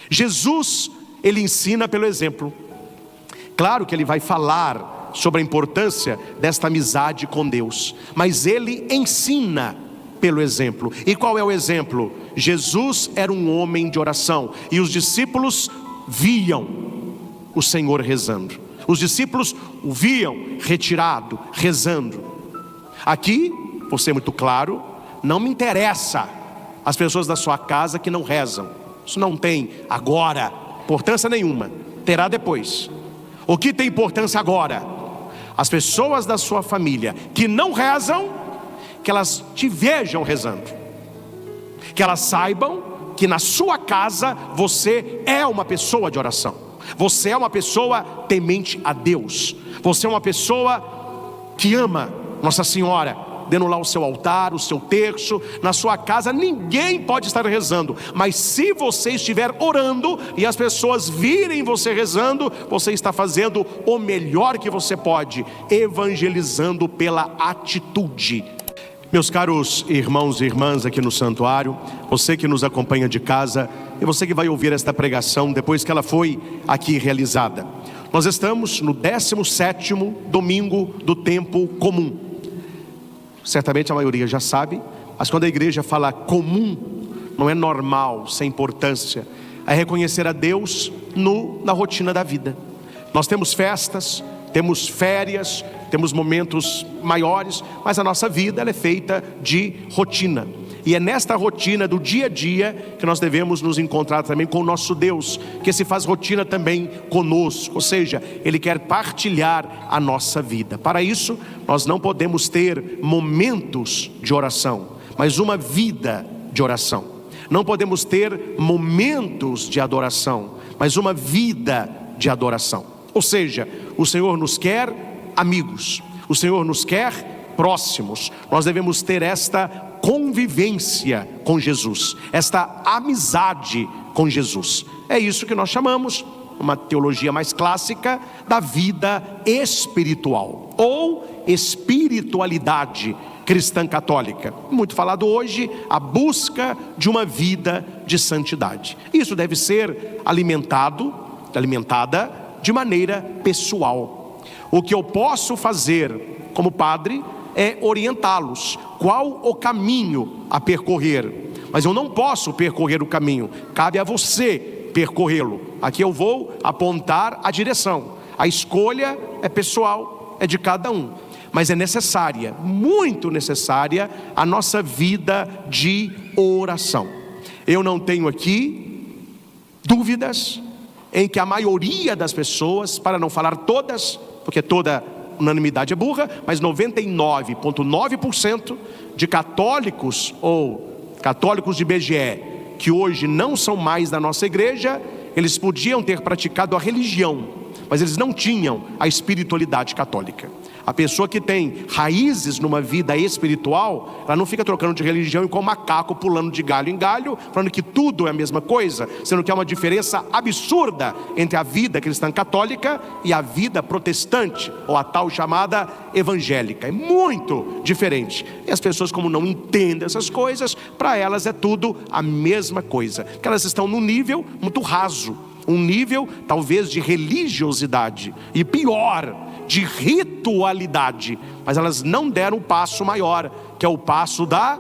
Jesus, ele ensina pelo exemplo. Claro que ele vai falar sobre a importância desta amizade com Deus, mas ele ensina pelo exemplo. E qual é o exemplo? Jesus era um homem de oração, e os discípulos viam o Senhor rezando. Os discípulos o viam retirado, rezando. Aqui, por ser muito claro, não me interessa as pessoas da sua casa que não rezam. Isso não tem agora importância nenhuma, terá depois. O que tem importância agora? As pessoas da sua família que não rezam, que elas te vejam rezando, que elas saibam que na sua casa você é uma pessoa de oração, você é uma pessoa temente a Deus, você é uma pessoa que ama Nossa Senhora, dando lá o seu altar, o seu terço. Na sua casa ninguém pode estar rezando, mas se você estiver orando e as pessoas virem você rezando, você está fazendo o melhor que você pode, evangelizando pela atitude. Meus caros irmãos e irmãs aqui no santuário, você que nos acompanha de casa e você que vai ouvir esta pregação depois que ela foi aqui realizada, nós estamos no 17º domingo do tempo comum. Certamente a maioria já sabe, mas quando a igreja fala comum, não é normal, sem importância, é reconhecer a Deus na rotina da vida. Nós temos festas, temos férias, temos momentos maiores, mas a nossa vida ela é feita de rotina. E é nesta rotina do dia a dia que nós devemos nos encontrar também com o nosso Deus, que se faz rotina também conosco, ou seja, Ele quer partilhar a nossa vida. Para isso, nós não podemos ter momentos de oração, mas uma vida de oração. Não podemos ter momentos de adoração, mas uma vida de adoração. Ou seja, o Senhor nos quer amigos, o Senhor nos quer próximos. Nós devemos ter esta convivência com Jesus, esta amizade com Jesus. É isso que nós chamamos, uma teologia mais clássica, da vida espiritual ou espiritualidade cristã católica. Muito falado hoje, a busca de uma vida de santidade. Isso deve ser alimentada de maneira pessoal. O que eu posso fazer como padre é orientá-los qual o caminho a percorrer, mas eu não posso percorrer o caminho, cabe a você percorrê-lo. Aqui eu vou apontar a direção, a escolha é pessoal, é de cada um, mas é necessária, muito necessária, a nossa vida de oração. Eu não tenho aqui dúvidas em que a maioria das pessoas, para não falar todas, porque toda unanimidade é burra, mas 99,9% de católicos ou católicos de IBGE que hoje não são mais da nossa igreja, eles podiam ter praticado a religião, mas eles não tinham a espiritualidade católica. A pessoa que tem raízes numa vida espiritual, ela não fica trocando de religião igual macaco pulando de galho em galho, falando que tudo é a mesma coisa, sendo que há uma diferença absurda entre a vida cristã católica e a vida protestante, ou a tal chamada evangélica. É muito diferente. E as pessoas, como não entendem essas coisas, para elas é tudo a mesma coisa, que elas estão num nível muito raso, um nível talvez de religiosidade, e pior, de ritualidade, mas elas não deram o passo maior, que é o passo da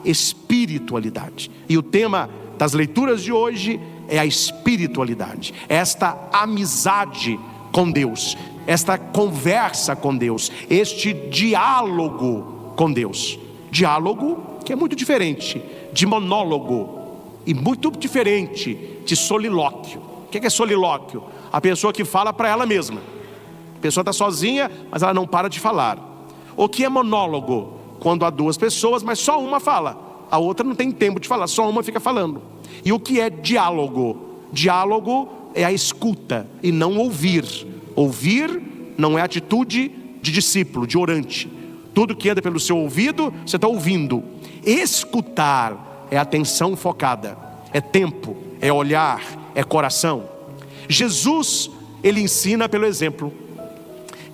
espiritualidade. E o tema das leituras de hoje é a espiritualidade, esta amizade com Deus, esta conversa com Deus, este diálogo com Deus. Diálogo que é muito diferente de monólogo e muito diferente de solilóquio. O que é solilóquio? A pessoa que fala para ela mesma. A pessoa está sozinha, mas ela não para de falar. O que é monólogo? Quando há duas pessoas, mas só uma fala, a outra não tem tempo de falar, só uma fica falando. E o que é diálogo? Diálogo é a escuta e não ouvir. Ouvir não é atitude de discípulo, de orante. Tudo que anda pelo seu ouvido, você está ouvindo. Escutar é atenção focada, é tempo, é olhar, é coração. Jesus, ele ensina pelo exemplo.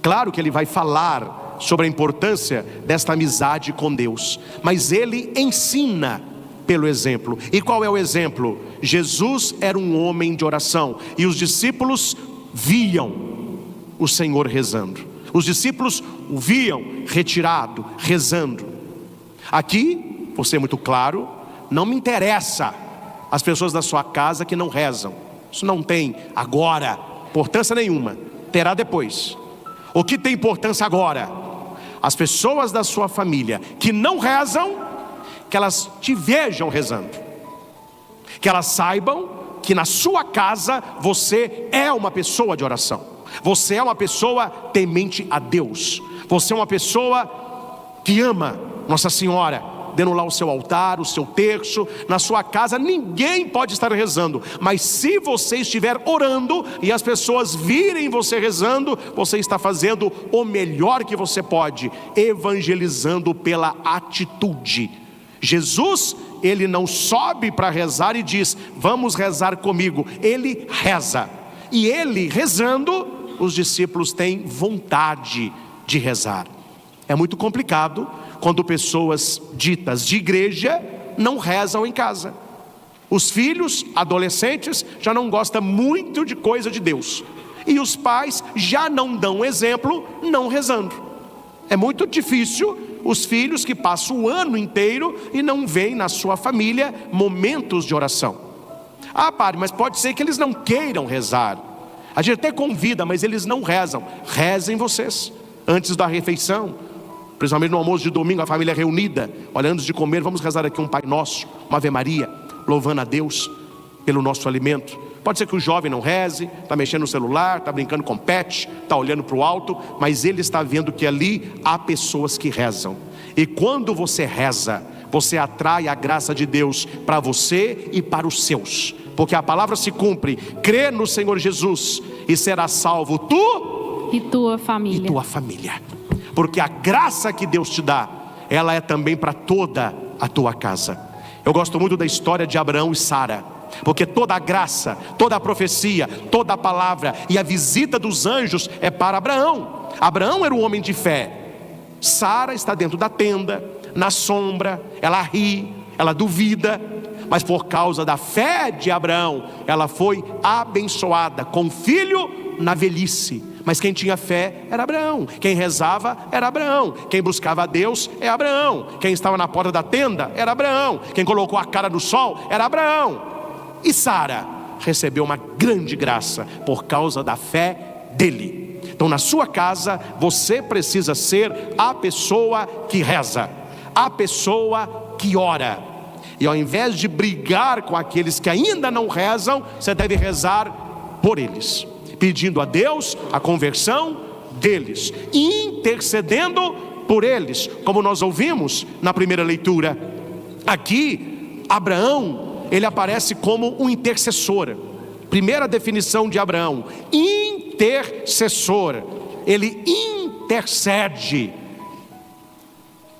Claro que ele vai falar sobre a importância desta amizade com Deus, mas ele ensina pelo exemplo. E qual é o exemplo? Jesus era um homem de oração, e os discípulos viam o Senhor rezando. Os discípulos o viam retirado, rezando. Aqui, vou ser muito claro, não me interessa as pessoas da sua casa que não rezam. Isso não tem agora importância nenhuma, terá depois. O que tem importância agora? As pessoas da sua família que não rezam, que elas te vejam rezando, que elas saibam que na sua casa você é uma pessoa de oração, você é uma pessoa temente a Deus, você é uma pessoa que ama Nossa Senhora, dando lá o seu altar, o seu terço. Na sua casa ninguém pode estar rezando, mas se você estiver orando e as pessoas virem você rezando, você está fazendo o melhor que você pode, evangelizando pela atitude. Jesus, ele não sobe para rezar e diz: vamos rezar comigo. Ele reza, e ele rezando, os discípulos têm vontade de rezar. É muito complicado quando pessoas ditas de igreja não rezam em casa. Os filhos, adolescentes, já não gostam muito de coisa de Deus, e os pais já não dão exemplo não rezando. É muito difícil os filhos que passam o ano inteiro e não veem na sua família momentos de oração. Ah, padre, mas pode ser que eles não queiram rezar. A gente até convida, mas eles não rezam. Rezem vocês, antes da refeição, principalmente no almoço de domingo, a família reunida. Olha, antes de comer, vamos rezar aqui um Pai Nosso, uma Ave Maria, louvando a Deus pelo nosso alimento. Pode ser que o jovem não reze, está mexendo no celular, está brincando com pet, está olhando para o alto, mas ele está vendo que ali há pessoas que rezam. E quando você reza, você atrai a graça de Deus para você e para os seus, porque a palavra se cumpre: crê no Senhor Jesus e será salvo tu e tua família. E tua família. Porque a graça que Deus te dá, ela é também para toda a tua casa. Eu gosto muito da história de Abraão e Sara, porque toda a graça, toda a profecia, toda a palavra e a visita dos anjos é para Abraão. Abraão era um homem de fé. Sara está dentro da tenda, na sombra, ela ri, ela duvida, mas por causa da fé de Abraão, ela foi abençoada com filho na velhice. Mas quem tinha fé era Abraão, quem rezava era Abraão, quem buscava a Deus é Abraão, quem estava na porta da tenda era Abraão, quem colocou a cara no sol era Abraão. E Sara recebeu uma grande graça por causa da fé dele. Então na sua casa você precisa ser a pessoa que reza, a pessoa que ora. E ao invés de brigar com aqueles que ainda não rezam, você deve rezar por eles, pedindo a Deus a conversão deles, intercedendo por eles, como nós ouvimos na primeira leitura. Aqui Abraão, ele aparece como um intercessor. Primeira definição de Abraão: intercessor. Ele intercede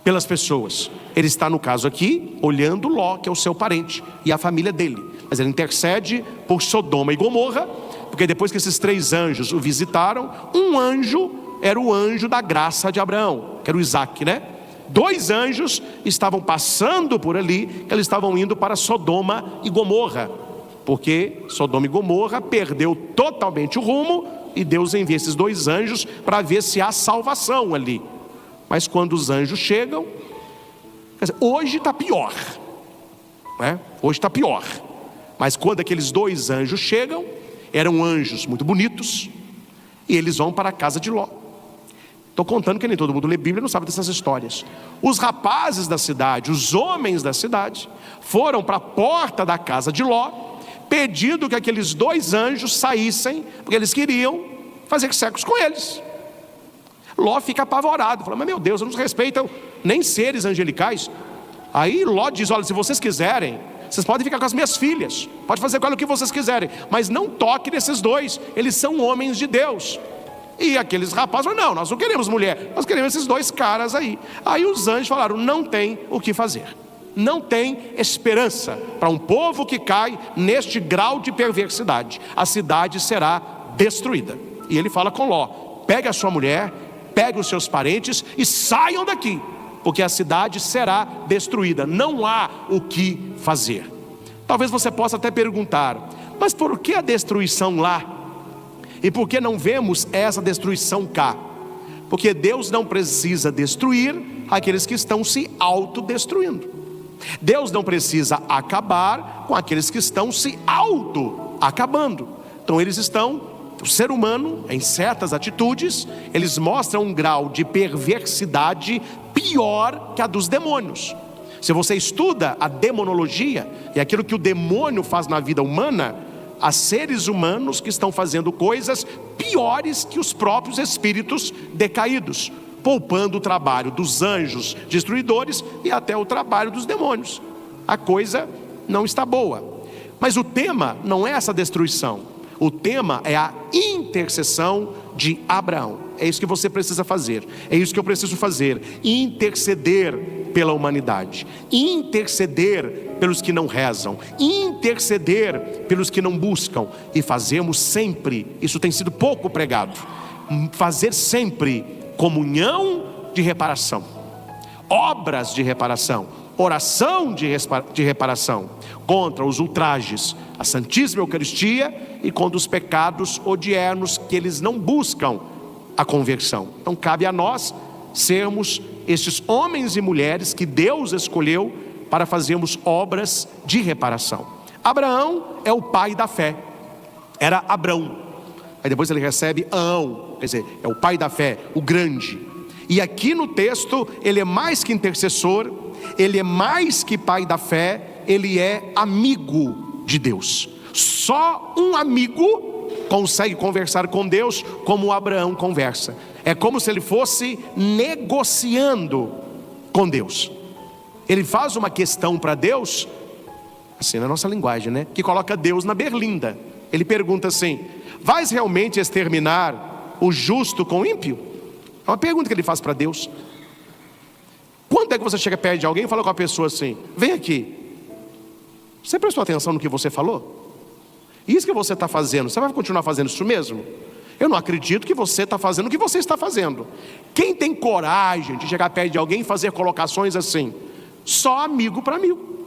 pelas pessoas. Ele está, no caso aqui, olhando Ló, que é o seu parente, e a família dele, mas ele intercede por Sodoma e Gomorra, porque depois que esses 3 anjos o visitaram, um anjo era o anjo da graça de Abraão, que era o Isaac, né? 2 anjos estavam passando por ali, que eles estavam indo para Sodoma e Gomorra, porque Sodoma e Gomorra perdeu totalmente o rumo, e Deus envia esses 2 anjos para ver se há salvação ali. Mas quando os anjos chegam, quer dizer, hoje está pior, né? Hoje está pior. Mas quando aqueles 2 anjos chegam, eram anjos muito bonitos, e eles vão para a casa de Ló. Estou contando que nem todo mundo lê Bíblia e não sabe dessas histórias. Os rapazes da cidade, os homens da cidade, foram para a porta da casa de Ló, pedindo que aqueles 2 anjos saíssem, porque eles queriam fazer sexo com eles. Ló fica apavorado, fala: mas meu Deus, não nos respeitam nem seres angelicais. Aí Ló diz: olha, se vocês quiserem, vocês podem ficar com as minhas filhas, pode fazer com ela o que vocês quiserem, mas não toque nesses 2, eles são homens de Deus. E aqueles rapazes falaram: não, nós não queremos mulher, nós queremos esses 2 caras aí. Aí os anjos falaram: não tem o que fazer, não tem esperança para um povo que cai neste grau de perversidade, a cidade será destruída. E ele fala com Ló: pegue a sua mulher, pegue os seus parentes e saiam daqui, porque a cidade será destruída. Não há o que fazer. Talvez você possa até perguntar: mas por que a destruição lá? E por que não vemos essa destruição cá? Porque Deus não precisa destruir aqueles que estão se autodestruindo. Deus não precisa acabar com aqueles que estão se auto-acabando. Então eles estão, o ser humano, em certas atitudes, eles mostram um grau de perversidade pior que a dos demônios. Se você estuda a demonologia e aquilo que o demônio faz na vida humana, há seres humanos que estão fazendo coisas piores que os próprios espíritos decaídos, poupando o trabalho dos anjos destruidores e até o trabalho dos demônios. A coisa não está boa. Mas o tema não é essa destruição. O tema é a intercessão de Abraão. É isso que você precisa fazer. É isso que eu preciso fazer. Interceder pela humanidade. Interceder pelos que não rezam. Interceder pelos que não buscam. E fazemos sempre, isso tem sido pouco pregado, fazer sempre comunhão de reparação, obras de reparação, oração de reparação contra os ultrajes à Santíssima Eucaristia e contra os pecados odiernos que eles não buscam a conversão. Então cabe a nós sermos estes homens e mulheres que Deus escolheu para fazermos obras de reparação. Abraão é o pai da fé, era Abrão, aí depois ele recebe Aão, quer dizer, é o pai da fé, o grande. E aqui no texto ele é mais que intercessor, ele é mais que pai da fé, ele é amigo de Deus. Só um amigo consegue conversar com Deus como Abraão conversa. É como se ele fosse negociando com Deus. Ele faz uma questão para Deus, assim na nossa linguagem, né? Que coloca Deus na berlinda. Ele pergunta assim: vais realmente exterminar o justo com o ímpio? É uma pergunta que ele faz para Deus. Quando é que você chega perto de alguém e fala com a pessoa assim: vem aqui, você prestou atenção no que você falou? Isso que você está fazendo, você vai continuar fazendo isso mesmo? Eu não acredito que você está fazendo o que você está fazendo. Quem tem coragem de chegar perto de alguém e fazer colocações assim? Só amigo para amigo.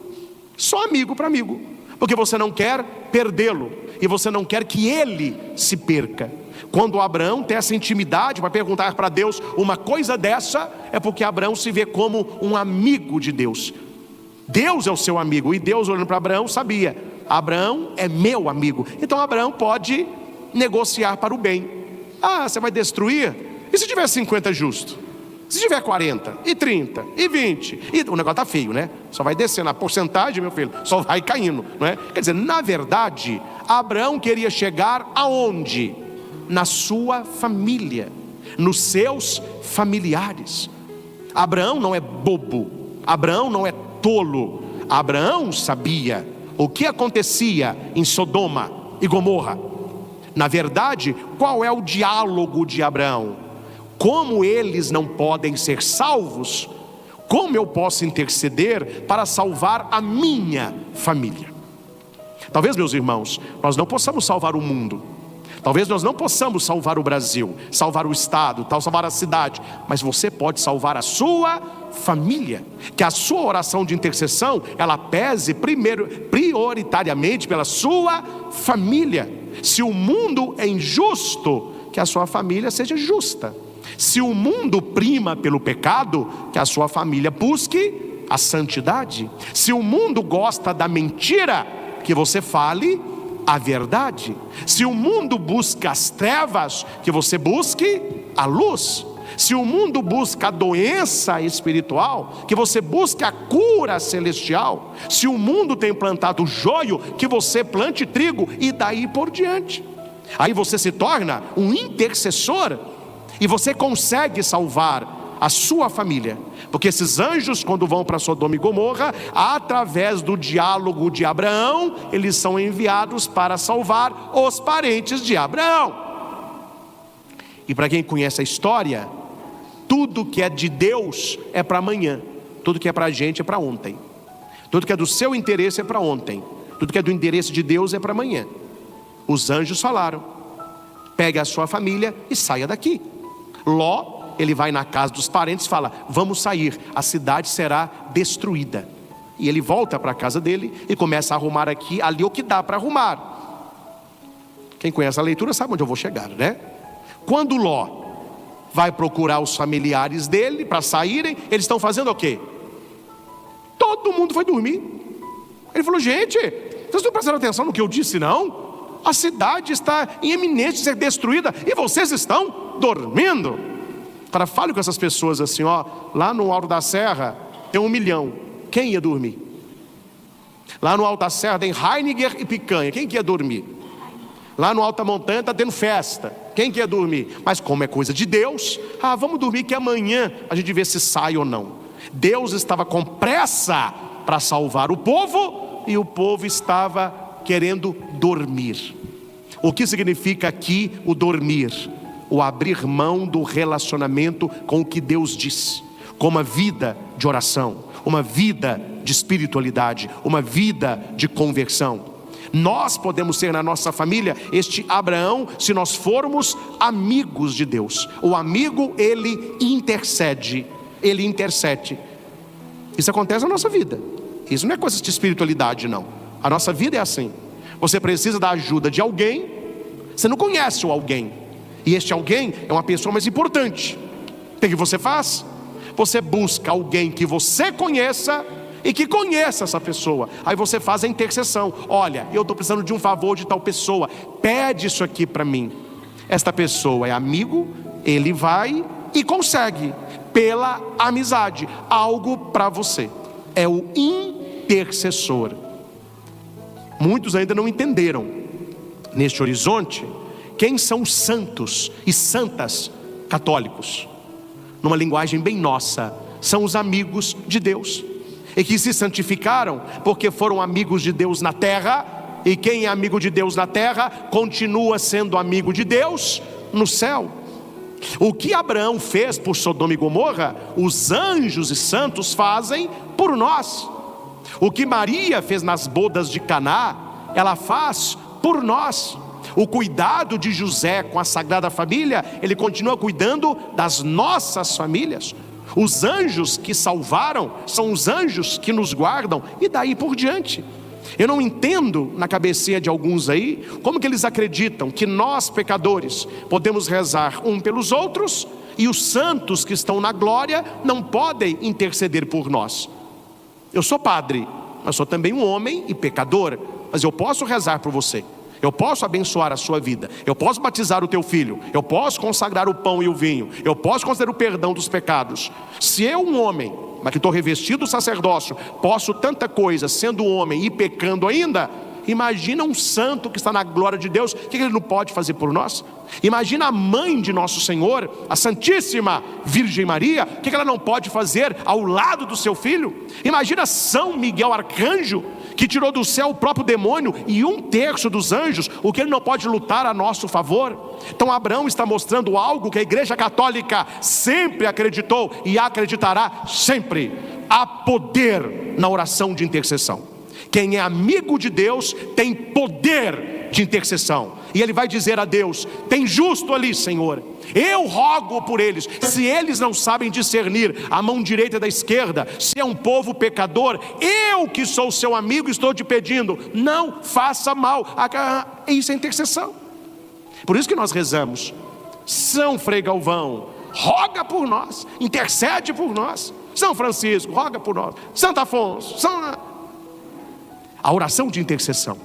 Só amigo para amigo. Porque você não quer perdê-lo e você não quer que ele se perca. Quando Abraão tem essa intimidade para perguntar para Deus uma coisa dessa, é porque Abraão se vê como um amigo de Deus. Deus é o seu amigo, e Deus, olhando para Abraão, sabia: Abraão é meu amigo. Então Abraão pode negociar para o bem. Ah, você vai destruir? E se tiver 50 justos? Se tiver 40, e 30, e 20, e o negócio está feio, né? Só vai descendo a porcentagem, meu filho, só vai caindo, não é? Quer dizer, na verdade, Abraão queria chegar aonde? Na sua família, nos seus familiares. Abraão não é bobo, Abraão não é tolo. Abraão sabia o que acontecia em Sodoma e Gomorra. Na verdade, qual é o diálogo de Abraão? Como eles não podem ser salvos, como eu posso interceder para salvar a minha família? Talvez, meus irmãos, nós não possamos salvar o mundo, talvez nós não possamos salvar o Brasil, salvar o estado, salvar a cidade, mas você pode salvar a sua família. Que a sua oração de intercessão, ela pese prioritariamente pela sua família. Se o mundo é injusto, que a sua família seja justa. Se o mundo prima pelo pecado, que a sua família busque a santidade. Se o mundo gosta da mentira, que você fale a verdade. Se o mundo busca as trevas, que você busque a luz. Se o mundo busca a doença espiritual, que você busque a cura celestial. Se o mundo tem plantado joio, que você plante trigo, e daí por diante. Aí você se torna um intercessor, e você consegue salvar a sua família. Porque esses anjos, quando vão para Sodoma e Gomorra, através do diálogo de Abraão, eles são enviados para salvar os parentes de Abraão. E para quem conhece a história, tudo que é de Deus é para amanhã, tudo que é para a gente é para ontem, tudo que é do seu interesse é para ontem, tudo que é do interesse de Deus é para amanhã. Os anjos falaram: pegue a sua família e saia daqui. Ló ele vai na casa dos parentes e fala: vamos sair, a cidade será destruída. E ele volta para a casa dele e começa a arrumar aqui, ali o que dá para arrumar. Quem conhece a leitura sabe onde eu vou chegar, né? Quando Ló vai procurar os familiares dele para saírem, eles estão fazendo o quê? Todo mundo foi dormir. Ele falou: gente, vocês não estão prestando atenção no que eu disse, não? A cidade está em iminência de ser destruída e vocês estão dormindo. Cara, fale com essas pessoas assim, ó, lá no alto da serra tem 1 milhão, quem ia dormir? Lá no alto da serra tem Heineken e picanha, quem que ia dormir? Lá no alto da montanha está tendo festa, quem que ia dormir? Mas como é coisa de Deus, vamos dormir que amanhã a gente vê se sai ou não. Deus estava com pressa para salvar o povo e o povo estava querendo dormir. O que significa aqui o dormir? O abrir mão do relacionamento com o que Deus diz, com uma vida de oração, uma vida de espiritualidade, uma vida de conversão. Nós podemos ser na nossa família este Abraão se nós formos amigos de Deus. O amigo, ele intercede. Isso acontece na nossa vida. Isso não é coisa de espiritualidade, não. A nossa vida é assim. Você precisa da ajuda de alguém. Você não conhece o alguém, e este alguém é uma pessoa mais importante. O que você faz? Você busca alguém que você conheça e que conheça essa pessoa. Aí você faz a intercessão: olha, eu estou precisando de um favor de tal pessoa, pede isso aqui para mim. Esta pessoa é amigo, ele vai e consegue, pela amizade, algo para você. É o intercessor. Muitos ainda não entenderam neste horizonte quem são os santos e santas católicos. Numa linguagem bem nossa, são os amigos de Deus, e que se santificaram porque foram amigos de Deus na terra. E quem é amigo de Deus na terra continua sendo amigo de Deus no céu. O que Abraão fez por Sodoma e Gomorra, os anjos e santos fazem por nós. O que Maria fez nas bodas de Caná, ela faz por nós. O cuidado de José com a Sagrada Família, ele continua cuidando das nossas famílias. Os anjos que salvaram são os anjos que nos guardam, e daí por diante. Eu não entendo na cabecinha de alguns aí como que eles acreditam que nós pecadores podemos rezar um pelos outros e os santos que estão na glória não podem interceder por nós. Eu sou padre, mas sou também um homem e pecador, mas eu posso rezar por você, eu posso abençoar a sua vida, eu posso batizar o teu filho, eu posso consagrar o pão e o vinho, eu posso conceder o perdão dos pecados. Se eu, um homem, mas que estou revestido do sacerdócio, posso tanta coisa sendo homem e pecando ainda, imagina um santo que está na glória de Deus, o que ele não pode fazer por nós? Imagina a mãe de nosso Senhor, a Santíssima Virgem Maria, o que ela não pode fazer ao lado do seu filho? Imagina São Miguel Arcanjo, que tirou do céu o próprio demônio e 1/3 dos anjos, o que ele não pode lutar a nosso favor? Então Abraão está mostrando algo que a Igreja Católica sempre acreditou e acreditará sempre: há poder na oração de intercessão. Quem é amigo de Deus tem poder de intercessão, e ele vai dizer a Deus: tem justo ali, Senhor, eu rogo por eles. Se eles não sabem discernir a mão direita da esquerda, se é um povo pecador, eu que sou seu amigo estou te pedindo, não faça mal. Isso é intercessão. Por isso que nós rezamos: São Frei Galvão, roga por nós, intercede por nós. São Francisco, roga por nós. Santo Afonso, A oração de intercessão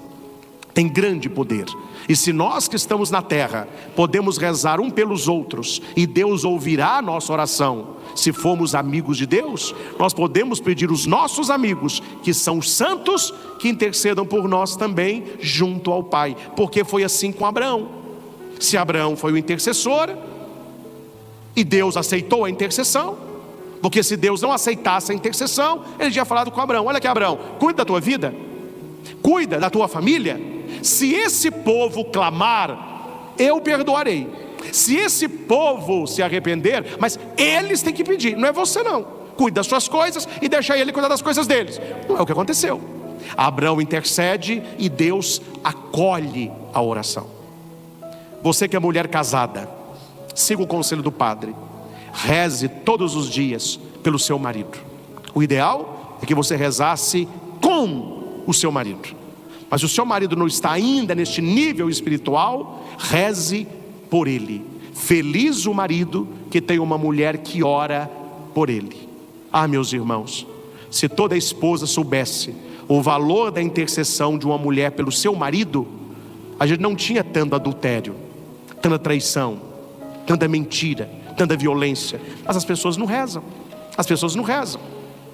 tem grande poder. E se nós que estamos na terra podemos rezar um pelos outros, e Deus ouvirá a nossa oração, se formos amigos de Deus, nós podemos pedir os nossos amigos, que são os santos, que intercedam por nós também junto ao Pai. Porque foi assim com Abraão. Se Abraão foi o intercessor e Deus aceitou a intercessão, porque se Deus não aceitasse a intercessão, ele tinha falado com Abraão: olha aqui, Abraão, cuida da tua vida, cuida da tua família. Se esse povo clamar, eu perdoarei. Se esse povo se arrepender, mas eles têm que pedir, não é você não. Cuida das suas coisas e deixa ele cuidar das coisas deles. Não é o que aconteceu. Abraão intercede e Deus acolhe a oração. Você que é mulher casada, siga o conselho do padre. reze todos os dias pelo seu marido. O ideal é que você rezasse com o seu marido. Mas se o seu marido não está ainda neste nível espiritual, reze por ele. Feliz o marido que tem uma mulher que ora por ele. Ah, meus irmãos, se toda esposa soubesse o valor da intercessão de uma mulher pelo seu marido, a gente não tinha tanto adultério, tanta traição, tanta mentira, tanta violência. Mas as pessoas não rezam. As pessoas não rezam.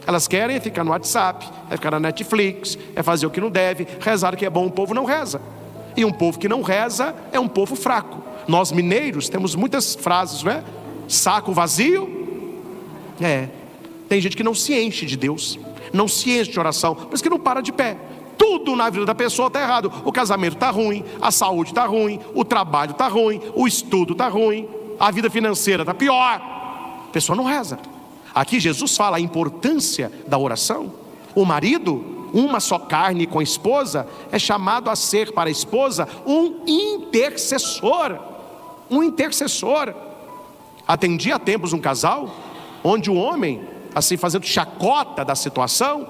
Elas querem ficar no WhatsApp, ficar na Netflix, fazer o que não deve. Rezar o que é bom, o povo não reza. E um povo que não reza é um povo fraco. Nós mineiros temos muitas frases, não é? Saco vazio. Tem gente que não se enche de Deus, não se enche de oração, por isso que não para de pé. Tudo na vida da pessoa está errado. O casamento está ruim, a saúde está ruim, o trabalho está ruim, o estudo está ruim, a vida financeira está pior. A pessoa não reza. Aqui Jesus fala a importância da oração. O marido, uma só carne com a esposa, é chamado a ser para a esposa um intercessor. Um intercessor. Atendi há tempos um casal, onde o homem, assim fazendo chacota da situação,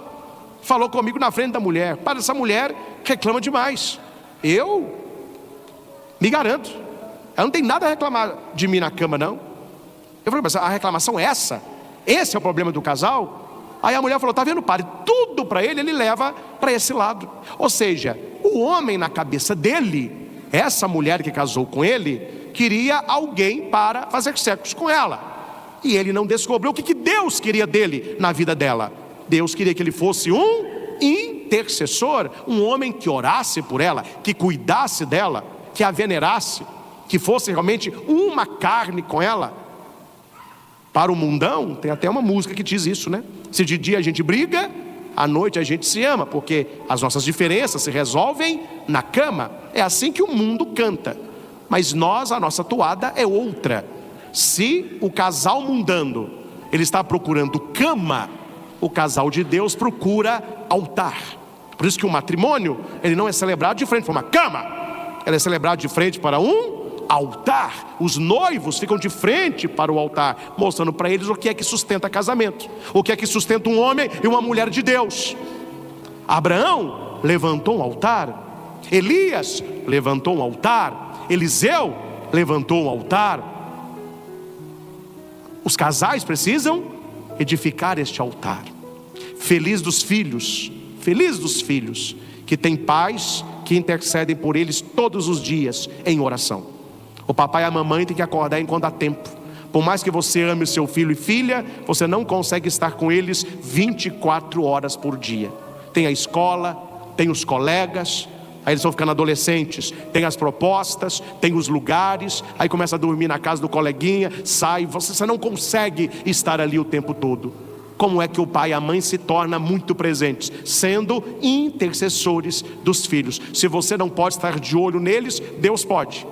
falou comigo na frente da mulher: para, essa mulher reclama demais. Eu me garanto, ela não tem nada a reclamar de mim na cama, não. Eu falei: mas a reclamação é essa? Esse é o problema do casal? Aí a mulher falou: tá vendo, padre, tudo para ele leva para esse lado. Ou seja, o homem na cabeça dele, essa mulher que casou com ele, queria alguém para fazer sexo com ela. E ele não descobriu o que Deus queria dele na vida dela. Deus queria que ele fosse um intercessor, um homem que orasse por ela, que cuidasse dela, que a venerasse, que fosse realmente uma carne com ela. Para o mundão, tem até uma música que diz isso, né? Se de dia a gente briga, à noite a gente se ama, porque as nossas diferenças se resolvem na cama. É assim que o mundo canta. Mas nós, a nossa toada é outra. Se o casal mundano, ele está procurando cama, o casal de Deus procura altar. Por isso que o matrimônio, ele não é celebrado de frente para uma cama, ele é celebrado de frente para um altar. Os noivos ficam de frente para o altar, mostrando para eles o que é que sustenta casamento, o que é que sustenta um homem e uma mulher de Deus. Abraão levantou um altar, Elias levantou um altar, Eliseu levantou um altar. Os casais precisam edificar este altar. Feliz dos filhos que têm pais que intercedem por eles todos os dias em oração. O papai e a mamãe têm que acordar enquanto dá tempo. Por mais que você ame o seu filho e filha, você não consegue estar com eles 24 horas por dia. Tem a escola, tem os colegas, aí eles vão ficando adolescentes, tem as propostas, tem os lugares, aí começa a dormir na casa do coleguinha, sai, você não consegue estar ali o tempo todo. Como é que o pai e a mãe se tornam muito presentes? Sendo intercessores dos filhos. Se você não pode estar de olho neles, Deus pode.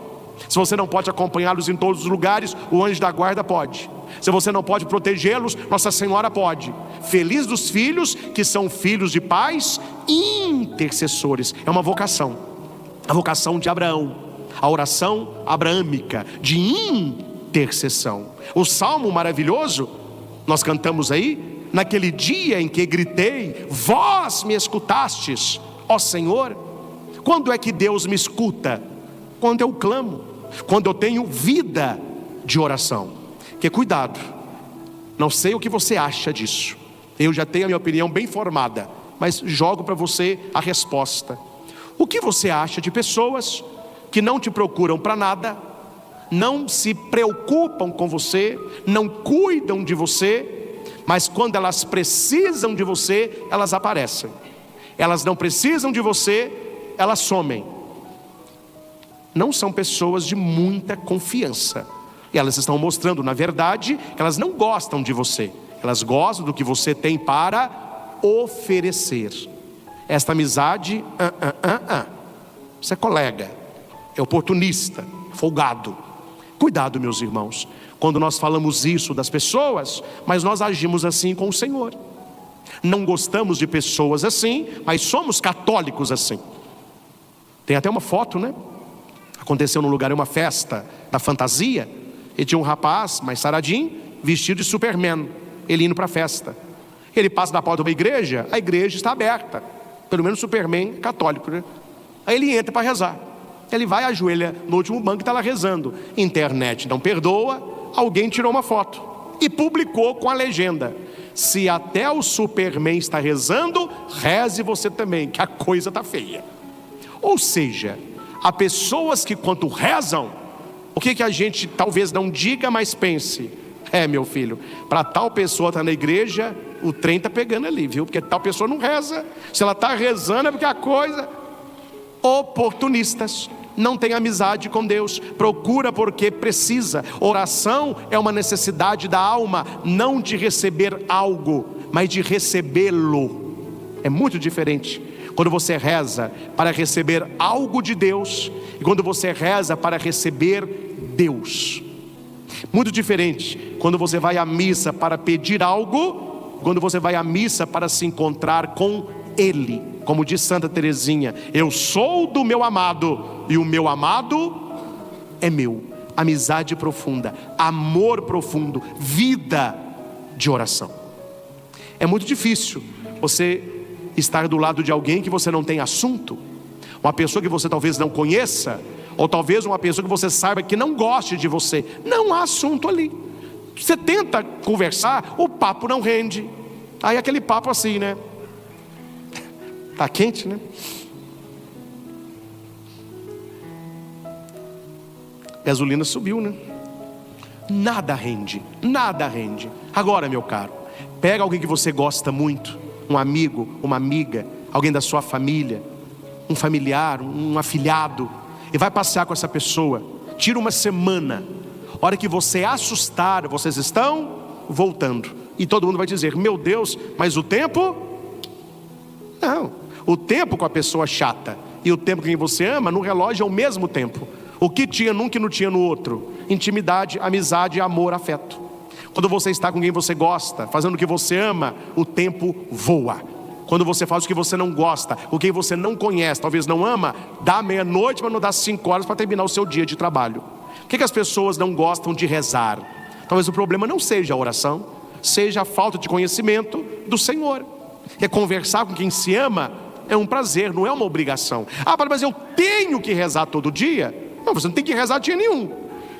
Se você não pode acompanhá-los em todos os lugares, o anjo da guarda pode. Se você não pode protegê-los, Nossa Senhora pode. Feliz dos filhos que são filhos de pais intercessores. É uma vocação, a vocação de Abraão, a oração abraâmica de intercessão. O salmo maravilhoso, nós cantamos aí: naquele dia em que gritei, vós me escutastes, ó Senhor. Quando é que Deus me escuta? Quando eu clamo, quando eu tenho vida de oração. Que cuidado, não sei o que você acha disso, eu já tenho a minha opinião bem formada, mas jogo para você a resposta. O que você acha de pessoas que não te procuram para nada, não se preocupam com você, não cuidam de você, mas quando elas precisam de você, elas aparecem. Elas não precisam de você, elas somem. Não são pessoas de muita confiança. E elas estão mostrando, na verdade, que elas não gostam de você. Elas gostam do que você tem para oferecer. Esta amizade, Você é colega, é oportunista, folgado. Cuidado, meus irmãos, quando nós falamos isso das pessoas, mas nós agimos assim com o Senhor. Não gostamos de pessoas assim, mas somos católicos assim. Tem até uma foto, né? Aconteceu num lugar, uma festa da fantasia, e tinha um rapaz mais saradinho, vestido de Superman, ele indo para a festa. Ele passa da porta da igreja, a igreja está aberta. Pelo menos Superman é católico, né? Aí ele entra para rezar. Ele vai, ajoelha no último banco e está lá rezando. Internet não perdoa, alguém tirou uma foto e publicou com a legenda: se até o Superman está rezando, reze você também, que a coisa está feia. Ou seja, há pessoas que quando rezam, o que a gente talvez não diga, mas pense: meu filho, para tal pessoa estar na igreja, o trem está pegando ali, viu? Porque tal pessoa não reza. Se ela está rezando é porque a coisa... Oportunistas, não tem amizade com Deus, procura porque precisa. Oração é uma necessidade da alma, não de receber algo, mas de recebê-lo. É muito diferente quando você reza para receber algo de Deus e quando você reza para receber Deus. Muito diferente quando você vai à missa para pedir algo, quando você vai à missa para se encontrar com Ele. Como diz Santa Teresinha: eu sou do meu amado e o meu amado é meu. Amizade profunda, amor profundo, vida de oração. É muito difícil você estar do lado de alguém que você não tem assunto, uma pessoa que você talvez não conheça, ou talvez uma pessoa que você saiba que não goste de você. Não há assunto ali. Você tenta conversar, o papo não rende. Aí aquele papo assim, né? Tá quente, né? Gasolina subiu, né? Nada rende, nada rende. Agora, meu caro, pega alguém que você gosta muito, um amigo, uma amiga, alguém da sua família, um familiar, um afilhado, e vai passear com essa pessoa. Tira uma semana. A hora que você assustar, vocês estão voltando. E todo mundo vai dizer: meu Deus, mas o tempo... Não. O tempo com a pessoa chata e o tempo com quem você ama, no relógio é o mesmo tempo. O que tinha num que não tinha no outro: intimidade, amizade, amor, afeto. Quando você está com quem você gosta, fazendo o que você ama, o tempo voa. Quando você faz o que você não gosta, o que você não conhece, talvez não ama, dá meia-noite, mas não dá 5 horas para terminar o seu dia de trabalho. Por que as pessoas não gostam de rezar? Talvez o problema não seja a oração, seja a falta de conhecimento do Senhor. É conversar com quem se ama é um prazer, não é uma obrigação. Mas eu tenho que rezar todo dia? Não, você não tem que rezar dia nenhum.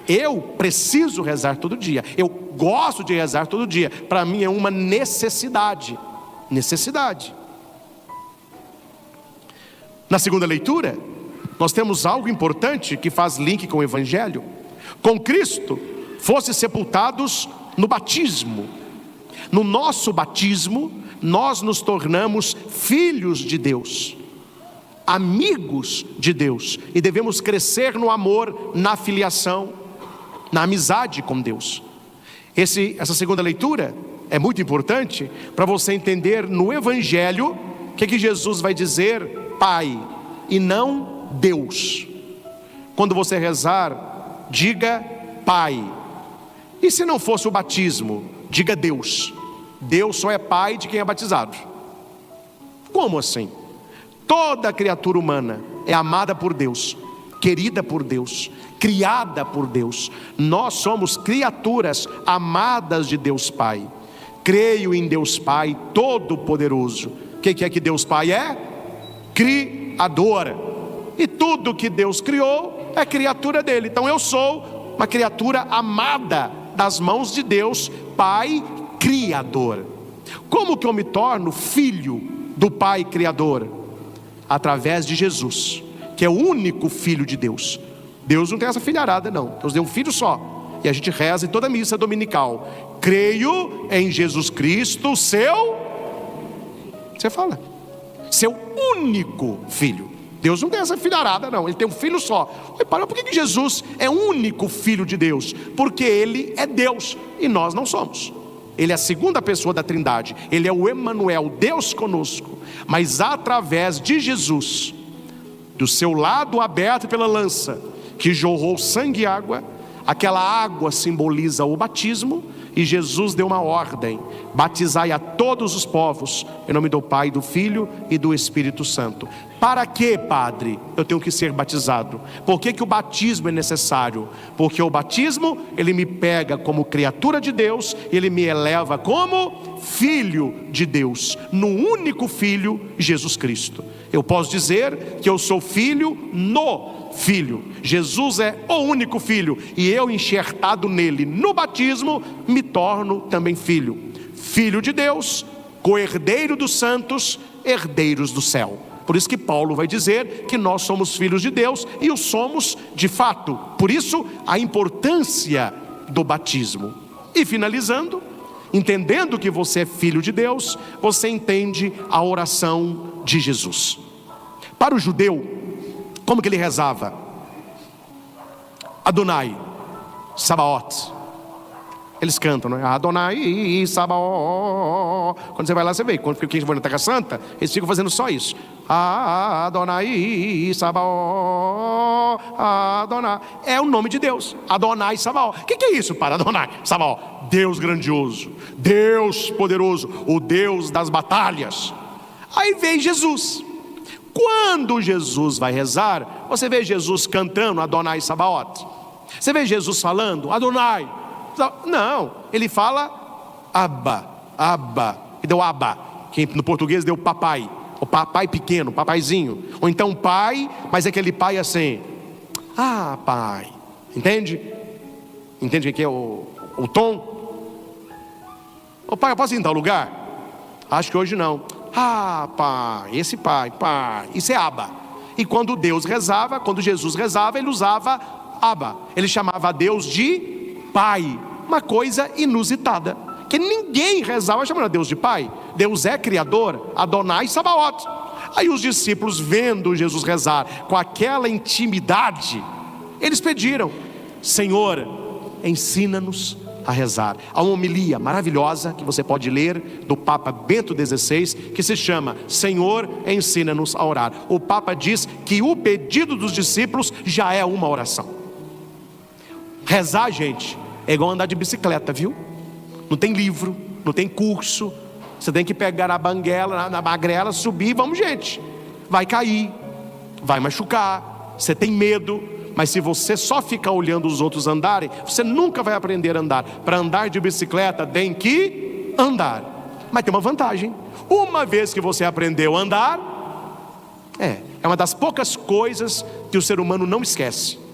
Eu preciso rezar todo dia. Eu gosto de rezar todo dia. Para mim é uma necessidade. Necessidade. Na segunda leitura, nós temos algo importante que faz link com o Evangelho. Com Cristo, fosse sepultados no batismo. No nosso batismo, nós nos tornamos filhos de Deus, amigos de Deus, e devemos crescer no amor, na filiação, na amizade com Deus. Essa segunda leitura é muito importante para você entender no Evangelho o que Jesus vai dizer Pai e não Deus. Quando você rezar, diga Pai. E se não fosse o batismo, diga Deus. Deus só é pai de quem é batizado. Como assim? Toda criatura humana é amada por Deus, querida por Deus, criada por Deus. Nós somos criaturas amadas de Deus Pai. Creio em Deus Pai Todo-Poderoso. O que é que Deus Pai é? Criador. E tudo que Deus criou é criatura dele. Então eu sou uma criatura amada das mãos de Deus Pai Criador. Como que eu me torno filho do Pai Criador? Através de Jesus, que é o único Filho de Deus. Deus não tem essa filharada não. Deus deu um filho só. E a gente reza em toda missa dominical: creio em Jesus Cristo, seu... Você fala, seu único Filho. Deus não tem essa filharada não. Ele tem um filho só. Por que Jesus é o único Filho de Deus? Porque Ele é Deus e nós não somos. Ele é a segunda pessoa da Trindade. Ele é o Emanuel, Deus conosco. Mas através de Jesus, do seu lado aberto pela lança, que jorrou sangue e água, aquela água simboliza o batismo, E Jesus deu uma ordem: batizai a todos os povos, em nome do Pai, do Filho e do Espírito Santo. Para que, Padre, eu tenho que ser batizado? Por que o batismo é necessário? Porque o batismo, ele me pega como criatura de Deus, ele me eleva como filho de Deus, no único Filho, Jesus Cristo. Eu posso dizer que eu sou filho no Filho. Jesus é o único Filho, e eu, enxertado nele no batismo, me torno também filho. Filho de Deus, co-herdeiro dos santos, herdeiros do céu. Por isso que Paulo vai dizer que nós somos filhos de Deus, e o somos de fato. Por isso a importância do batismo. E finalizando, entendendo que você é filho de Deus, você entende a oração de Jesus. Para o judeu, como que ele rezava? Adonai, Sabaoth. Eles cantam, não é? Adonai, Sabaoth. Quando você vai lá, você vê. Quando quem vai na Terra Santa, eles ficam fazendo só isso. Adonai, Sabaoth, Adonai. É o nome de Deus, Adonai, Sabaoth. O que é isso para Adonai, Sabaoth? Deus grandioso, Deus poderoso, o Deus das batalhas. Aí vem Jesus. Quando Jesus vai rezar, você vê Jesus cantando Adonai Sabaoth? Você vê Jesus falando Adonai? Não, ele fala Abba, Abba, e deu Abba, que no português deu papai, o papai pequeno, papaizinho. Ou então pai, mas é aquele pai assim, pai, entende? Entende o que é o tom? Ô pai, eu posso ir em tal lugar? Acho que hoje não. Pai, esse pai, isso é Abba. E quando Deus rezava, quando Jesus rezava, ele usava Abba. Ele chamava a Deus de Pai. Uma coisa inusitada, que ninguém rezava chamando a Deus de Pai. Deus é Criador, Adonai Sabaoth. Aí os discípulos, vendo Jesus rezar com aquela intimidade, eles pediram: Senhor, ensina-nos a rezar. Há uma homilia maravilhosa que você pode ler do Papa Bento XVI, que se chama Senhor, ensina-nos a orar. O Papa diz que o pedido dos discípulos já é uma oração. Rezar, gente, é igual andar de bicicleta, viu? Não tem livro, não tem curso. Você tem que pegar a banguela, na magrela, subir, vamos gente. Vai cair, vai machucar, você tem medo. Mas se você só ficar olhando os outros andarem, você nunca vai aprender a andar. Para andar de bicicleta tem que andar. Mas tem uma vantagem: uma vez que você aprendeu a andar, é uma das poucas coisas que o ser humano não esquece.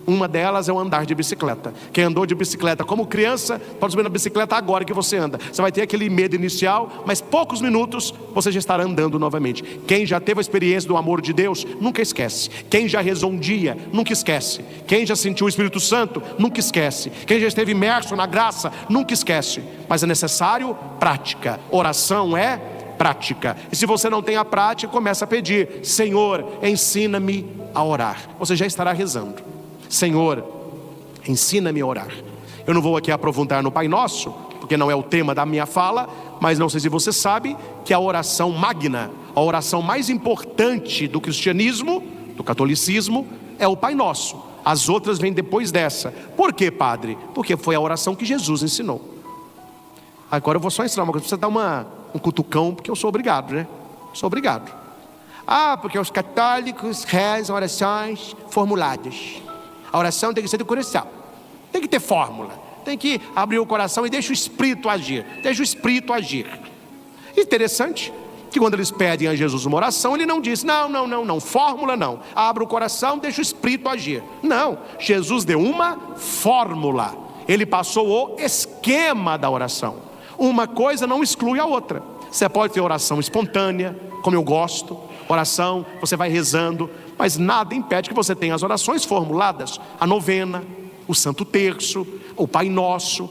Uma delas é o andar de bicicleta. Quem andou de bicicleta como criança, pode subir na bicicleta agora que você anda. Você vai ter aquele medo inicial, mas poucos minutos você já estará andando novamente. Quem já teve a experiência do amor de Deus, nunca esquece. Quem já rezou um dia, nunca esquece. Quem já sentiu o Espírito Santo, nunca esquece. Quem já esteve imerso na graça, nunca esquece. Mas é necessário prática. Oração é prática. E se você não tem a prática, começa a pedir: Senhor, ensina-me a orar. Você já estará rezando. Senhor, ensina-me a orar. Eu não vou aqui aprofundar no Pai Nosso, porque não é o tema da minha fala, mas não sei se você sabe que a oração magna, a oração mais importante do cristianismo, do catolicismo, é o Pai Nosso. As outras vêm depois dessa. Por quê, padre? Porque foi a oração que Jesus ensinou. Agora eu vou só ensinar uma coisa, precisa dar um cutucão, porque eu sou obrigado, né? Sou obrigado. Porque os católicos rezam orações formuladas. A oração tem que ser do coração, tem que ter fórmula, tem que abrir o coração e deixa o Espírito agir. Deixa o Espírito agir. Interessante que quando eles pedem a Jesus uma oração, ele não diz: não, fórmula não, abre o coração, deixa o Espírito agir. Não, Jesus deu uma fórmula. Ele passou o esquema da oração. Uma coisa não exclui a outra. Você pode ter oração espontânea, como eu gosto, oração, você vai rezando, mas nada impede que você tenha as orações formuladas: a novena, o Santo Terço, o Pai Nosso,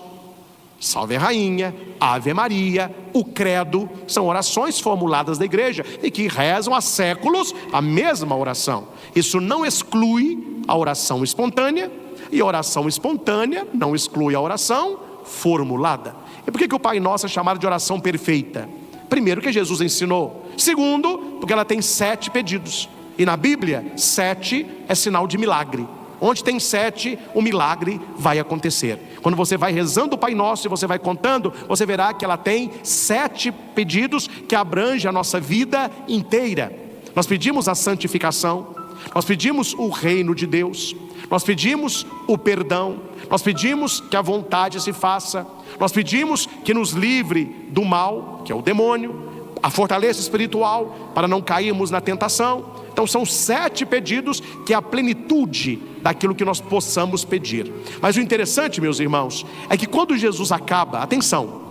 Salve a Rainha, Ave Maria, o Credo. São orações formuladas da igreja e que rezam há séculos a mesma oração. Isso não exclui a oração espontânea, e a oração espontânea não exclui a oração formulada. E por que o Pai Nosso é chamado de oração perfeita? Primeiro, que Jesus ensinou. Segundo, porque ela tem 7 pedidos. E na Bíblia, 7 é sinal de milagre. Onde tem 7, o milagre vai acontecer. Quando você vai rezando o Pai Nosso e você vai contando, você verá que ela tem 7 pedidos que abrangem a nossa vida inteira. Nós pedimos a santificação, nós pedimos o reino de Deus, nós pedimos o perdão, nós pedimos que a vontade se faça, nós pedimos que nos livre do mal, que é o demônio, a fortaleza espiritual para não cairmos na tentação. Então são 7 pedidos que é a plenitude daquilo que nós possamos pedir. Mas o interessante, meus irmãos, é que quando Jesus acaba, atenção,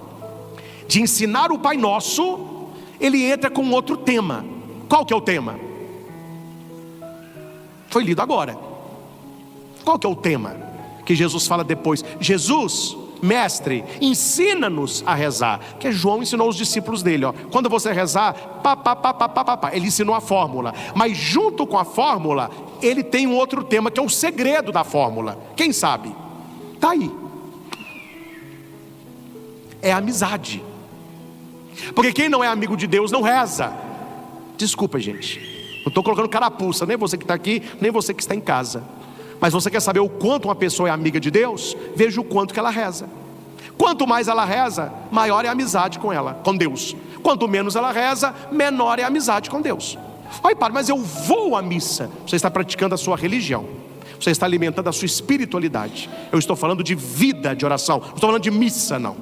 de ensinar o Pai Nosso, ele entra com outro tema. Qual que é o tema? Foi lido agora. Qual que é o tema que Jesus fala depois? Jesus, mestre, ensina-nos a rezar. Que João ensinou os discípulos dele, ó. Quando você rezar, ele ensinou a fórmula. Mas junto com a fórmula, ele tem um outro tema que é o segredo da fórmula. Quem sabe? Está aí. É a amizade. Porque quem não é amigo de Deus não reza. Desculpa, gente, não estou colocando carapuça, nem você que está aqui, nem você que está em casa. Mas você quer saber o quanto uma pessoa é amiga de Deus? Veja o quanto que ela reza. Quanto mais ela reza, maior é a amizade com ela, com Deus. Quanto menos ela reza, menor é a amizade com Deus. Oi, padre, mas eu vou à missa. Você está praticando a sua religião, você está alimentando a sua espiritualidade. Eu estou falando de vida de oração, não estou falando de missa, não.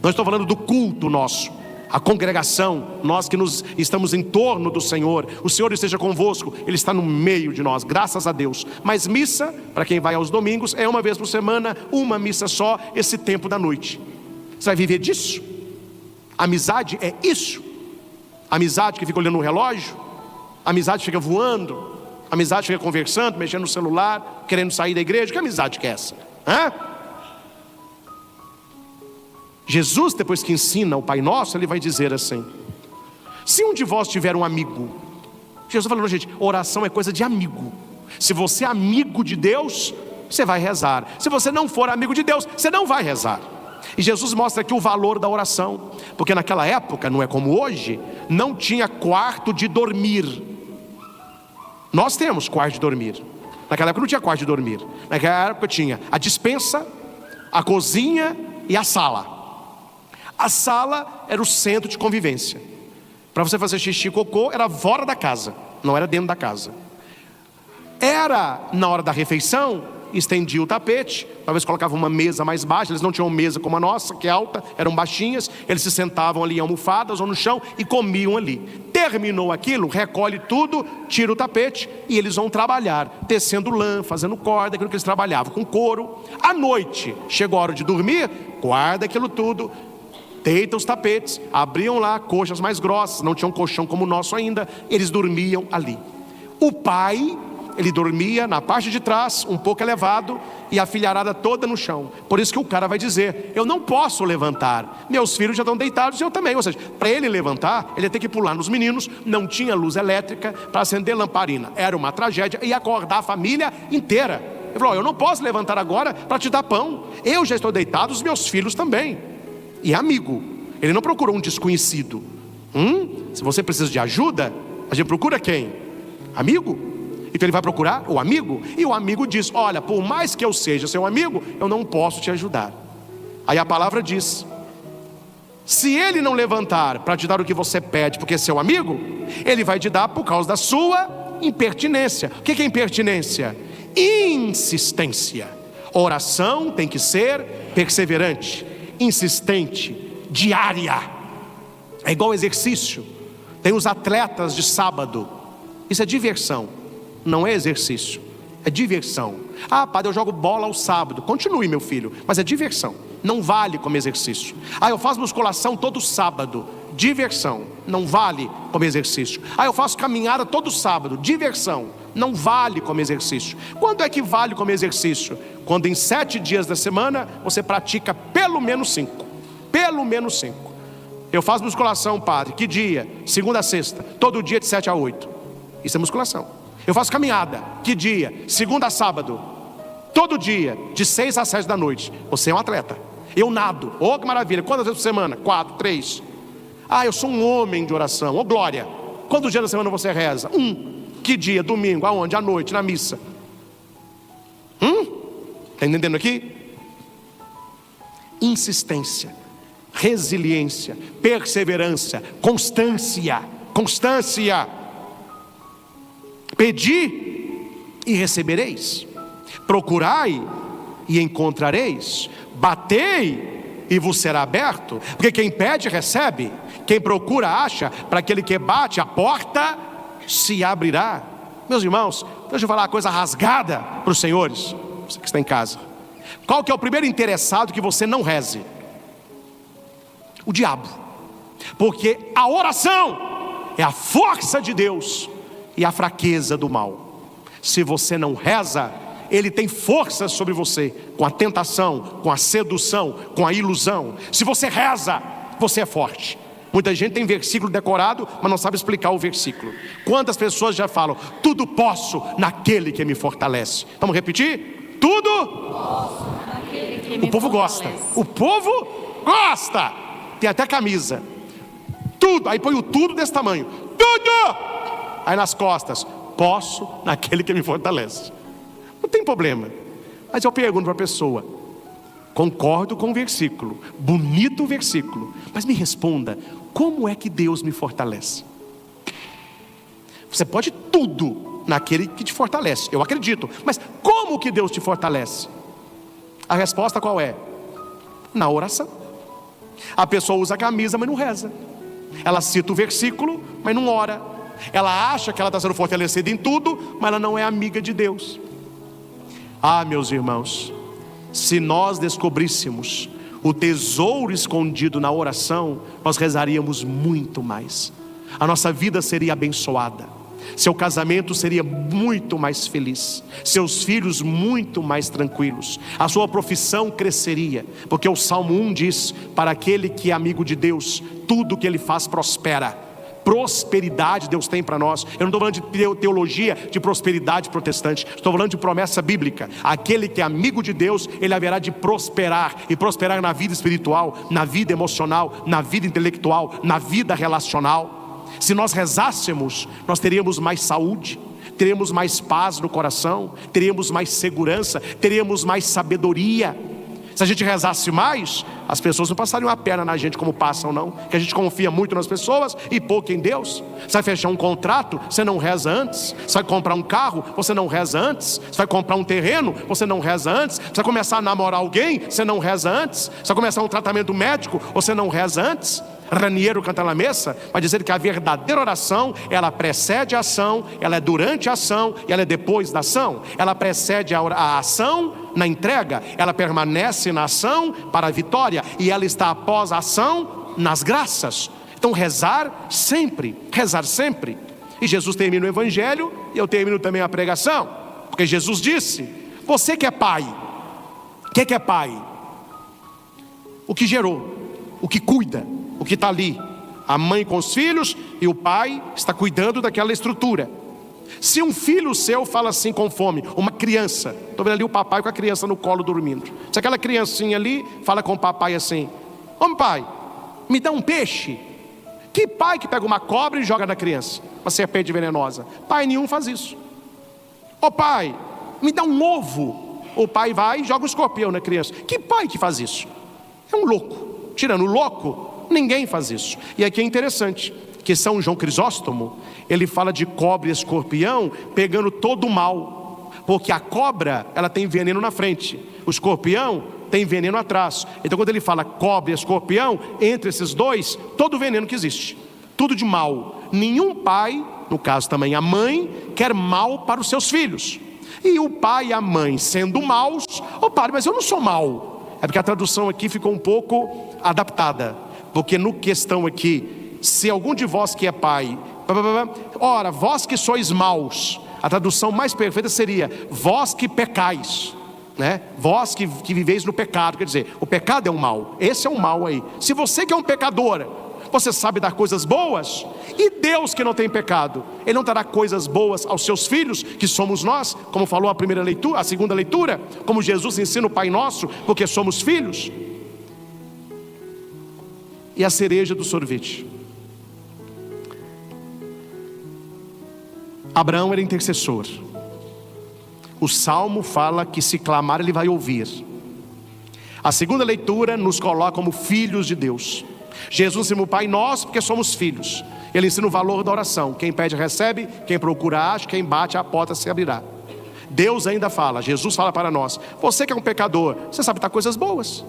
Não estou falando do culto nosso, a congregação, nós que estamos em torno do Senhor. O Senhor esteja convosco, Ele está no meio de nós, graças a Deus. Mas missa, para quem vai aos domingos, é uma vez por semana, uma missa só, esse tempo da noite. Você vai viver disso? Amizade é isso. Amizade que fica olhando no relógio, amizade que fica voando, amizade que fica conversando, mexendo no celular, querendo sair da igreja. Que amizade que é essa? Jesus, depois que ensina o Pai Nosso, ele vai dizer assim: se um de vós tiver um amigo, Jesus falou, gente, oração é coisa de amigo. Se você é amigo de Deus, você vai rezar. Se você não for amigo de Deus, você não vai rezar. E Jesus mostra aqui o valor da oração, porque naquela época, não é como hoje, não tinha quarto de dormir. Nós temos quarto de dormir. Naquela época não tinha quarto de dormir. Naquela época tinha a despensa, a cozinha e a sala. A sala era o centro de convivência. Para você fazer xixi e cocô, era fora da casa, não era dentro da casa. Era na hora da refeição, estendia o tapete, talvez colocava uma mesa mais baixa. Eles não tinham mesa como a nossa, que é alta, eram baixinhas. Eles se sentavam ali em almofadas ou no chão e comiam ali. Terminou aquilo, recolhe tudo, tira o tapete e eles vão trabalhar, tecendo lã, fazendo corda, aquilo que eles trabalhavam com couro. À noite, chegou a hora de dormir, guarda aquilo tudo, deita os tapetes, abriam lá coxas mais grossas, não tinham colchão como o nosso ainda, eles dormiam ali. O pai, ele dormia na parte de trás, um pouco elevado, e a filharada toda no chão. Por isso que o cara vai dizer: eu não posso levantar, meus filhos já estão deitados e eu também. Ou seja, para ele levantar, ele ia ter que pular nos meninos. Não tinha luz elétrica para acender lamparina, era uma tragédia, e acordar a família inteira. Ele falou: eu não posso levantar agora para te dar pão, eu já estou deitado, os meus filhos também. E amigo, ele não procurou um desconhecido. Se você precisa de ajuda, a gente procura quem? Amigo. Então ele vai procurar o amigo, e o amigo diz: olha, por mais que eu seja seu amigo, eu não posso te ajudar. Aí a palavra diz: se ele não levantar para te dar o que você pede, porque é seu amigo, ele vai te dar por causa da sua impertinência. O que é impertinência? Insistência. Oração tem que ser perseverante, insistente, diária. É igual exercício. Tem os atletas de sábado. Isso é diversão, não é exercício, é diversão. Ah, padre, eu jogo bola ao sábado. Continue, meu filho, mas é diversão, não vale como exercício. Ah, eu faço musculação todo sábado. Diversão, não vale como exercício. Ah, eu faço caminhada todo sábado. Diversão, não vale como exercício. Quando é que vale como exercício? Quando em 7 dias da semana você pratica pelo menos 5. Pelo menos 5. Eu faço musculação, padre, que dia? Segunda a sexta, todo dia de 7 a 8. Isso é musculação. Eu faço caminhada, que dia? Segunda a sábado, todo dia de 6 a 7 da noite. Você é um atleta. Eu nado, oh que maravilha. Quantas vezes por semana? 4, 3. Ah, eu sou um homem de oração, oh glória. Quantos dias da semana você reza? 1. Que dia? Domingo, aonde? À noite, na missa. Está entendendo aqui? Insistência, resiliência, perseverança, constância. Pedi e recebereis, procurai e encontrareis, batei e vos será aberto. Porque quem pede recebe, quem procura acha, para aquele que bate a porta se abrirá. Meus irmãos, deixa eu falar uma coisa rasgada para os senhores, você que está em casa. Qual que é o primeiro interessado que você não reze? O diabo. Porque a oração é a força de Deus e a fraqueza do mal. Se você não reza, ele tem força sobre você, com a tentação, com a sedução, com a ilusão. Se você reza, você é forte. Muita gente tem versículo decorado, mas não sabe explicar o versículo. Quantas pessoas já falam, tudo posso naquele que me fortalece? Vamos repetir? Tudo posso naquele que me fortalece. O povo gosta. O povo gosta. Tem até camisa. Tudo, aí põe o tudo desse tamanho. Tudo! Aí nas costas, posso naquele que me fortalece. Não tem problema. Mas eu pergunto para a pessoa, concordo com o versículo, bonito o versículo, mas me responda, como é que Deus me fortalece? Você pode tudo naquele que te fortalece, eu acredito, mas como que Deus te fortalece? A resposta qual é? Na oração. A pessoa usa a camisa, mas não reza. Ela cita o versículo, mas não ora. Ela acha que ela está sendo fortalecida em tudo, mas ela não é amiga de Deus. Ah, meus irmãos, se nós descobríssemos o tesouro escondido na oração, nós rezaríamos muito mais. A nossa vida seria abençoada, seu casamento seria muito mais feliz, seus filhos muito mais tranquilos, a sua profissão cresceria, porque o Salmo 1 diz, para aquele que é amigo de Deus, tudo que ele faz prospera. Prosperidade Deus tem para nós. Eu não estou falando de teologia de prosperidade protestante, estou falando de promessa bíblica. Aquele que é amigo de Deus, ele haverá de prosperar, e prosperar na vida espiritual, na vida emocional, na vida intelectual, na vida relacional. Se nós rezássemos, nós teríamos mais saúde, teríamos mais paz no coração, teríamos mais segurança, teríamos mais sabedoria. Se a gente rezasse mais, as pessoas não passariam a perna na gente como passam, não. Que a gente confia muito nas pessoas e pouco em Deus. Você vai fechar um contrato, você não reza antes. Você vai comprar um carro, você não reza antes. Você vai comprar um terreno, você não reza antes. Você vai começar a namorar alguém, você não reza antes. Você vai começar um tratamento médico, você não reza antes. Raniero Cantalamessa vai dizer que a verdadeira oração, ela precede a ação, ela é durante a ação e ela é depois da ação. Ela precede a ação na entrega, ela permanece na ação para a vitória, e ela está após a ação nas graças. Então rezar sempre. E Jesus termina o evangelho, e eu termino também a pregação, porque Jesus disse, você que é pai, o que é pai? O que gerou, o que cuida, o que está ali, a mãe com os filhos e o pai está cuidando daquela estrutura. Se um filho seu fala assim com fome, uma criança, estou vendo ali o papai com a criança no colo dormindo, se aquela criancinha ali fala com o papai assim, ô pai, me dá um peixe. Que pai que pega uma cobra e joga na criança, uma serpente venenosa? Pai nenhum faz isso. Ô pai, me dá um ovo. O pai vai e joga um escorpião na criança. Que pai que faz isso? É um louco. Tirando o louco, ninguém faz isso. E aqui é interessante que São João Crisóstomo, ele fala de cobra e escorpião pegando todo o mal, porque a cobra, ela tem veneno na frente, o escorpião tem veneno atrás. Então quando ele fala cobra e escorpião, entre esses dois, todo o veneno que existe, tudo de mal. Nenhum pai, no caso também a mãe, quer mal para os seus filhos. E o pai e a mãe sendo maus, ô pai, mas eu não sou mau. É porque a tradução aqui ficou um pouco adaptada, porque no questão aqui, se algum de vós que é pai, ora, vós que sois maus, a tradução mais perfeita seria, vós que pecais, né? Vós que viveis no pecado, quer dizer, o pecado é um mal, esse é um mal aí. Se você que é um pecador, você sabe dar coisas boas, e Deus que não tem pecado, Ele não dará coisas boas aos seus filhos, que somos nós, como falou a primeira leitura, a segunda leitura, como Jesus ensina o Pai Nosso, porque somos filhos. E a cereja do sorvete, Abraão era intercessor. O Salmo fala que se clamar Ele vai ouvir. A segunda leitura nos coloca como filhos de Deus. Jesus ensina o Pai Nosso porque somos filhos. Ele ensina o valor da oração. Quem pede recebe, quem procura acha, quem bate a porta se abrirá. Deus ainda fala, Jesus fala para nós: você que é um pecador, você sabe dar coisas boas,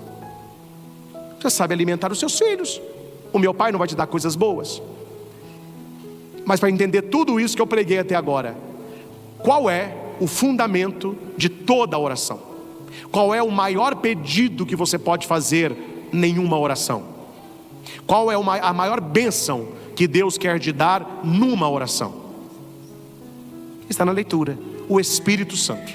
você sabe alimentar os seus filhos. O meu Pai não vai te dar coisas boas? Mas para entender tudo isso que eu preguei até agora, qual é o fundamento de toda a oração? Qual é o maior pedido que você pode fazer nenhuma oração? Qual é a maior bênção que Deus quer te dar numa oração? Está na leitura: o Espírito Santo.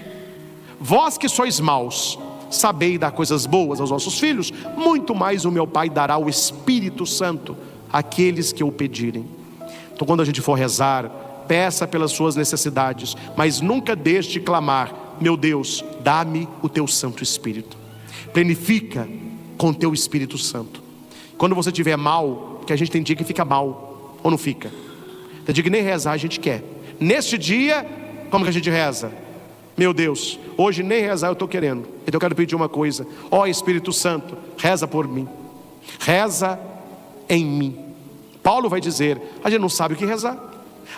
Vós que sois maus, sabei dar coisas boas aos vossos filhos, muito mais o meu Pai dará o Espírito Santo àqueles que o pedirem. Então, quando a gente for rezar, peça pelas suas necessidades, mas nunca deixe de clamar: meu Deus, dá-me o teu Santo Espírito. Plenifica com o teu Espírito Santo. Quando você estiver mal, porque a gente tem dia que fica mal, ou não fica? Tem dia que nem rezar a gente quer. Neste dia, como que a gente reza? Meu Deus, hoje nem rezar eu estou querendo, então eu quero pedir uma coisa: ó Espírito Santo, reza por mim, reza em mim. Paulo vai dizer: a gente não sabe o que rezar,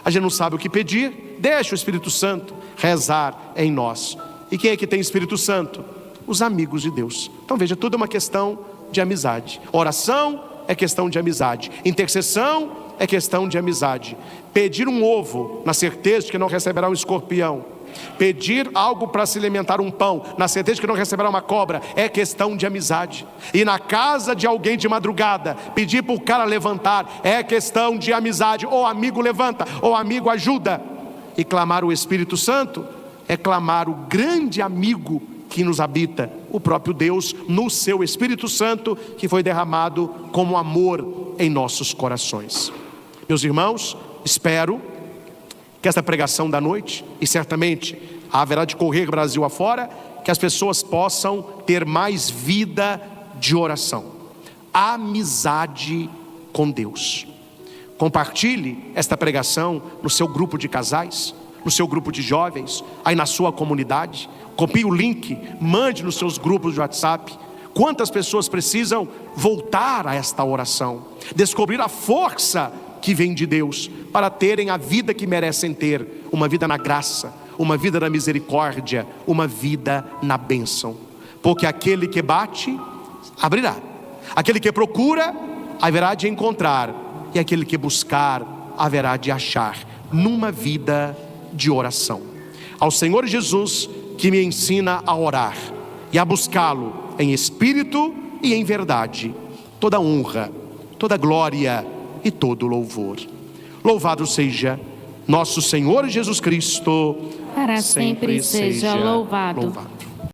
a gente não sabe o que pedir, deixa o Espírito Santo rezar em nós. E quem é que tem Espírito Santo? Os amigos de Deus. Então veja, tudo é uma questão de amizade. Oração é questão de amizade, intercessão é questão de amizade. Pedir um ovo na certeza de que não receberá um escorpião, pedir algo para se alimentar, um pão, na certeza de que não receberá uma cobra, é questão de amizade. E na casa de alguém de madrugada, pedir para o cara levantar, é questão de amizade. Ou amigo levanta, ou amigo ajuda. E clamar o Espírito Santo é clamar o grande amigo que nos habita, o próprio Deus, no seu Espírito Santo, que foi derramado como amor em nossos corações. Meus irmãos, espero que esta pregação da noite, e certamente haverá de correr Brasil afora, que as pessoas possam ter mais vida de oração, amizade com Deus. Compartilhe esta pregação no seu grupo de casais, no seu grupo de jovens, aí na sua comunidade. Copie o link, mande nos seus grupos de WhatsApp. Quantas pessoas precisam voltar a esta oração, descobrir a força que vem de Deus, para terem a vida que merecem ter, uma vida na graça, uma vida na misericórdia, uma vida na bênção. Porque aquele que bate, abrirá, aquele que procura, haverá de encontrar, e aquele que buscar, haverá de achar, numa vida de oração. Ao Senhor Jesus, que me ensina a orar e a buscá-lo em espírito e em verdade, toda honra, toda glória e todo louvor. Louvado seja nosso Senhor Jesus Cristo, para sempre seja louvado.